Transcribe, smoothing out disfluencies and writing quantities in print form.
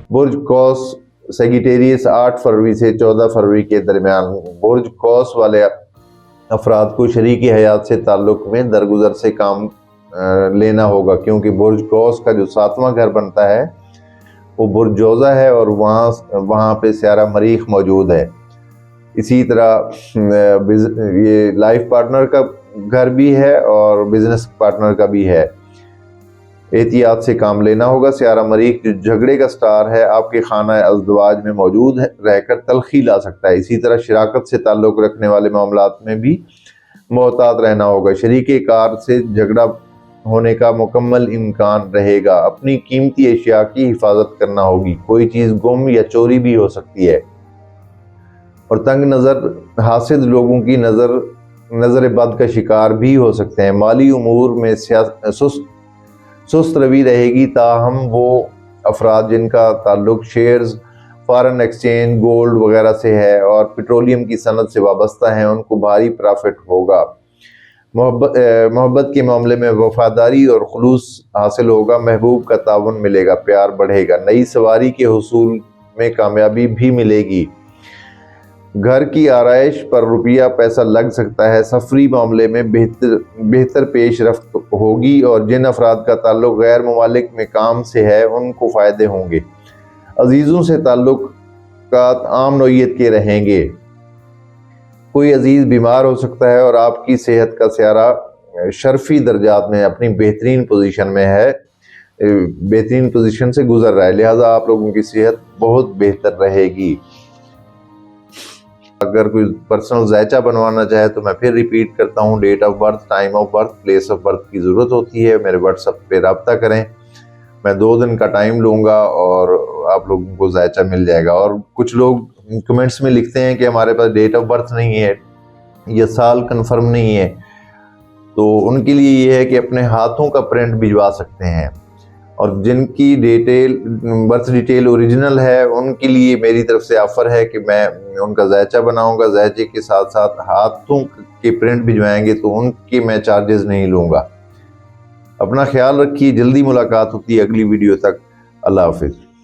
برج قوس سیگیٹیریس 8 فروری سے 14 فروری کے درمیان برج قوس والے افراد کو شریک حیات سے تعلق میں درگزر سے کام لینا ہوگا، کیونکہ برج قوس کا جو 7واں گھر بنتا ہے وہ برج جوزہ ہے اور وہاں پہ سیارہ مریخ موجود ہے۔ اسی طرح یہ لائف پارٹنر کا گھر بھی ہے اور بزنس پارٹنر کا بھی ہے۔ احتیاط سے کام لینا ہوگا۔ سیارہ مریخ جو جھگڑے کا سٹار ہے آپ کے خانہ ازدواج میں موجود رہ کر تلخی لا سکتا ہے۔ اسی طرح شراکت سے تعلق رکھنے والے معاملات میں بھی محتاط رہنا ہوگا۔ شریک کار سے جھگڑا ہونے کا مکمل امکان رہے گا۔ اپنی قیمتی اشیاء کی حفاظت کرنا ہوگی، کوئی چیز گم یا چوری بھی ہو سکتی ہے، اور تنگ نظر حاسد لوگوں کی نظر بد کا شکار بھی ہو سکتے ہیں۔ مالی امور میں سست روی رہے گی، تاہم وہ افراد جن کا تعلق شیئرز، فارن ایکسچینج، گولڈ وغیرہ سے ہے اور پیٹرولیم کی صنعت سے وابستہ ہیں ان کو بھاری پرافٹ ہوگا۔ محبت کے معاملے میں وفاداری اور خلوص حاصل ہوگا، محبوب کا تعاون ملے گا، پیار بڑھے گا، نئی سواری کے حصول میں کامیابی بھی ملے گی، گھر کی آرائش پر روپیہ پیسہ لگ سکتا ہے، سفری معاملے میں بہتر پیش رفت ہوگی، اور جن افراد کا تعلق غیر ممالک میں کام سے ہے ان کو فائدے ہوں گے۔ عزیزوں سے تعلقات عام نوعیت کے رہیں گے، کوئی عزیز بیمار ہو سکتا ہے اور آپ کی صحت کا سیارہ شرفی درجات میں اپنی بہترین پوزیشن سے گزر رہا ہے، لہٰذا آپ لوگوں کی صحت بہت بہتر رہے گی۔ اگر کوئی پرسنل ذائچہ بنوانا چاہے تو میں پھر ریپیٹ کرتا ہوں، date of birth, time of birth, place of birth کی ضرورت ہوتی ہے۔ میرے واٹس ایپ پہ رابطہ کریں، میں 2 دن کا ٹائم لوں گا اور آپ لوگوں کو ذائچہ مل جائے گا۔ اور کچھ لوگ کمنٹس میں لکھتے ہیں کہ ہمارے پاس ڈیٹ آف برتھ نہیں ہے یا سال کنفرم نہیں ہے، تو ان کے لیے یہ ہے کہ اپنے ہاتھوں کا پرنٹ بھجوا سکتے ہیں، اور جن کی برتھ ڈیٹیل اوریجنل ہے ان کے لیے میری طرف سے آفر ہے کہ میں ان کا ذائچہ بناؤں گا، ذائچے کے ساتھ ساتھ ہاتھوں کے پرنٹ بھجوائیں گے تو ان کے میں چارجز نہیں لوں گا۔ اپنا خیال رکھیے، جلدی ملاقات ہوتی ہے اگلی ویڈیو تک، اللہ حافظ۔